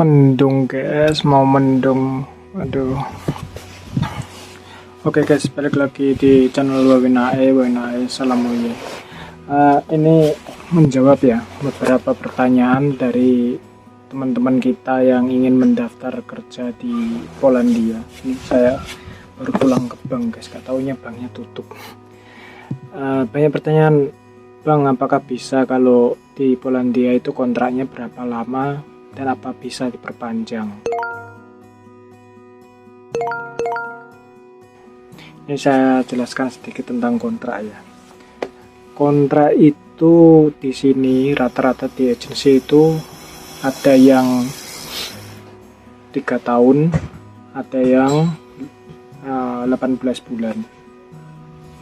Mendung guys, mau mendung. Aduh. Oke guys, balik lagi di channel Wawinae Salam Woye. Ini menjawab ya beberapa pertanyaan dari teman-teman kita yang ingin mendaftar kerja di Polandia. Ini saya baru pulang ke bank guys, gak taunya banknya tutup. Banyak pertanyaan, Bang, apakah bisa kalau di Polandia itu kontraknya berapa lama dan apa bisa diperpanjang? Ini saya jelaskan sedikit tentang kontrak ya. Kontrak itu di sini rata-rata di agensi itu ada yang 3 tahun, ada yang 18 bulan.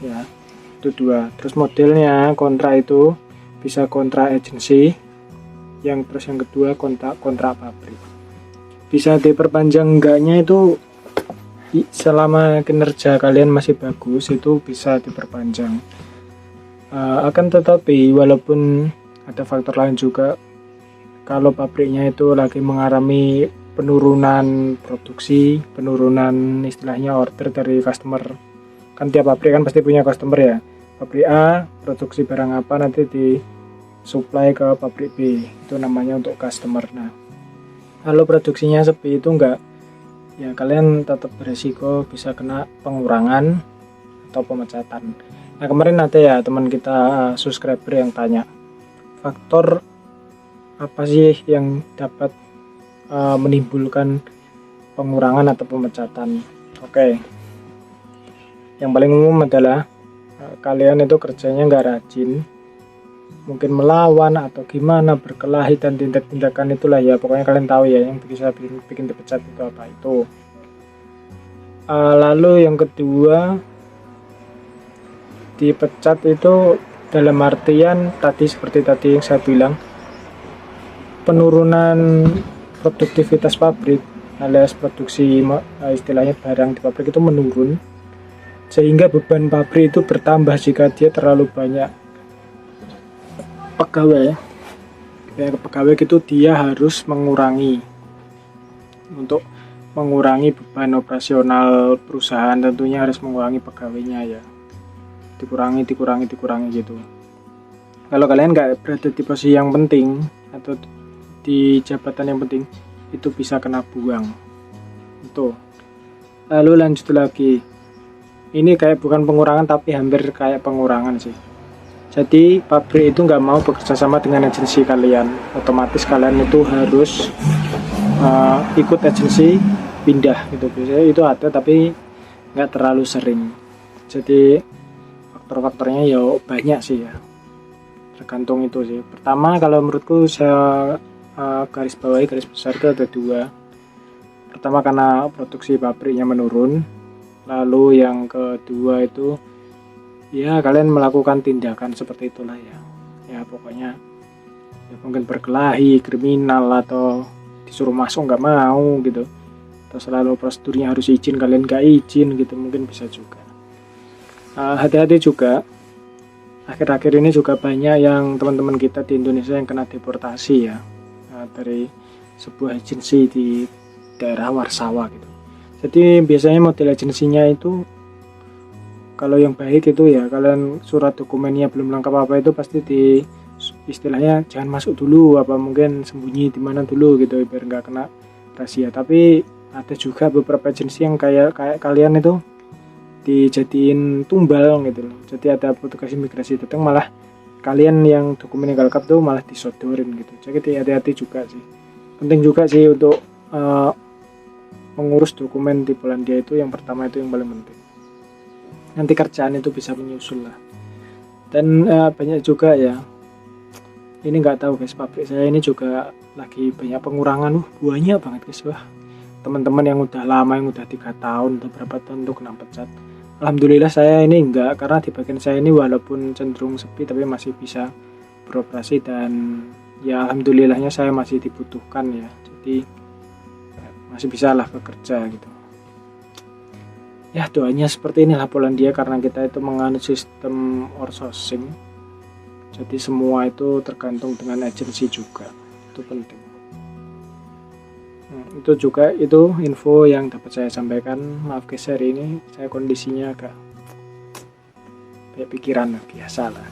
Ya, itu dua. Terus modelnya kontrak itu bisa kontrak agensi, yang kedua kontrak pabrik. Bisa diperpanjang enggaknya itu selama kinerja kalian masih bagus, itu bisa diperpanjang. Akan tetapi walaupun ada faktor lain juga, kalau pabriknya itu lagi mengalami penurunan produksi, penurunan istilahnya order dari customer, kan tiap pabrik kan pasti punya customer ya. Pabrik A produksi barang apa, nanti di supply ke pabrik B, itu namanya untuk customer. Nah, kalau produksinya sepi itu enggak, ya kalian tetap beresiko bisa kena pengurangan atau pemecatan. Nah, kemarin ada ya teman kita subscriber yang tanya, faktor apa sih yang dapat menimbulkan pengurangan atau pemecatan? Oke. Yang paling umum adalah kalian itu kerjanya nggak rajin, mungkin melawan atau gimana, berkelahi dan tindak-tindakan itulah ya, pokoknya kalian tahu ya yang bisa bikin dipecat itu apa itu. Lalu yang kedua, dipecat itu dalam artian seperti tadi yang saya bilang, penurunan produktivitas pabrik alias produksi, istilahnya barang di pabrik itu menurun, sehingga beban pabrik itu bertambah jika dia terlalu banyak pegawai gitu, dia harus mengurangi untuk mengurangi beban operasional perusahaan, tentunya harus mengurangi pegawainya ya, dikurangi gitu. Kalau kalian nggak berada di posisi yang penting atau di jabatan yang penting, itu bisa kena buang itu. Lalu lanjut lagi, ini kayak bukan pengurangan tapi hampir kayak pengurangan sih. Jadi pabrik itu nggak mau bekerja sama dengan agensi kalian, otomatis kalian itu harus ikut agensi, pindah gitu. Biasanya itu ada tapi nggak terlalu sering. Jadi faktor-faktornya ya banyak sih ya, tergantung itu sih. Pertama, kalau menurutku saya garis besar itu ada dua. Pertama, karena produksi pabriknya menurun. Lalu yang kedua itu ya kalian melakukan tindakan seperti itulah ya. Ya pokoknya ya mungkin berkelahi, kriminal, atau disuruh masuk nggak mau gitu, atau selalu prosedurnya harus izin, kalian nggak izin gitu, mungkin bisa juga. Hati-hati juga, akhir-akhir ini juga banyak yang teman-teman kita di Indonesia yang kena deportasi ya, dari sebuah agensi di daerah Warsawa gitu. Jadi biasanya model agensinya itu, kalau yang baik itu ya kalian surat dokumennya belum lengkap apa itu pasti di istilahnya jangan masuk dulu, apa mungkin sembunyi di mana dulu gitu biar nggak kena rahasia. Tapi ada juga beberapa agensi yang kayak kalian itu dijadiin tumbal gitu loh. Jadi ada petugas imigrasi datang, malah kalian yang dokumennya gak lengkap tuh malah disodorin gitu. Jadi hati-hati juga sih. Penting juga sih untuk mengurus dokumen di Polandia itu, yang pertama itu yang paling penting. Nanti kerjaan itu bisa menyusul lah. Dan banyak juga ya, ini nggak tahu guys, pabrik saya ini juga lagi banyak pengurangan, banyak banget guys. Wah, teman-teman yang udah lama, yang udah 3 tahun atau berapa tahun tuh kena pecat. Alhamdulillah saya ini enggak, karena di bagian saya ini walaupun cenderung sepi tapi masih bisa beroperasi, dan ya alhamdulillahnya saya masih dibutuhkan ya, jadi masih bisa lah bekerja gitu. Ya doanya seperti inilah Polandia, karena kita itu menganut sistem outsourcing, jadi semua itu tergantung dengan agensi juga, itu penting. Itu juga itu info yang dapat saya sampaikan. Maaf guys, hari ini saya kondisinya agak kayak pikiran biasa lah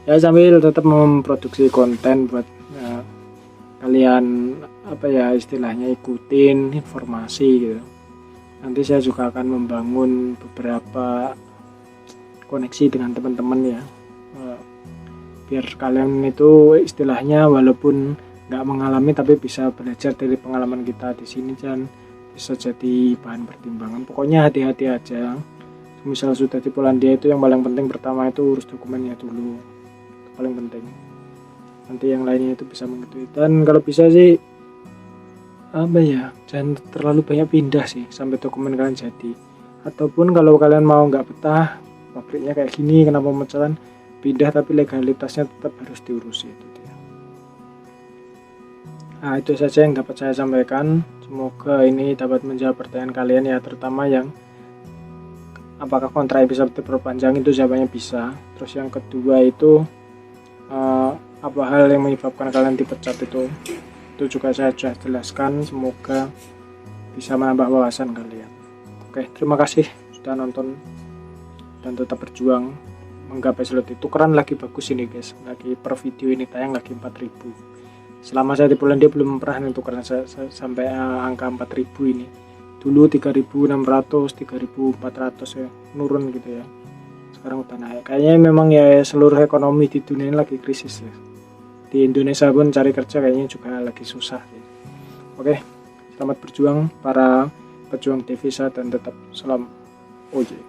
ya, sambil tetap memproduksi konten buat kalian istilahnya ikutin informasi gitu. Nanti saya juga akan membangun beberapa koneksi dengan teman-teman ya, biar kalian itu istilahnya walaupun nggak mengalami tapi bisa belajar dari pengalaman kita di sini dan bisa jadi bahan pertimbangan. Pokoknya hati-hati aja. Misal sudah di Polandia itu yang paling penting pertama itu urus dokumennya dulu, itu paling penting. Nanti yang lainnya itu bisa mengikuti. Dan kalau bisa sih jangan terlalu banyak pindah sih sampai dokumen kalian jadi. Ataupun kalau kalian mau nggak betah pabriknya kayak gini, kenapa pemecatan, pindah tapi legalitasnya tetap harus diurusi itu dia. Nah itu saja yang dapat saya sampaikan. Semoga ini dapat menjawab pertanyaan kalian ya, terutama yang apakah kontrak bisa diperpanjang, itu jawabannya bisa. Terus yang kedua itu apa hal yang menyebabkan kalian dipecat, itu juga saya sudah jelaskan. Semoga bisa menambah wawasan kalian. Oke, terima kasih sudah nonton dan tetap berjuang menggapai slot itu. Tukeran lagi bagus ini guys, lagi per video ini tayang lagi 4.000. Selama saya di Polandia belum pernah tukeran sampai angka 4.000 ini. Dulu 3.600, 3.400 ya, nurun gitu ya. Sekarang udah naik. Kayaknya memang ya seluruh ekonomi di dunia ini lagi krisis ya. Di Indonesia pun cari kerja kayaknya juga lagi susah ya. Oke, selamat berjuang para pejuang devisa dan tetap salam OJ.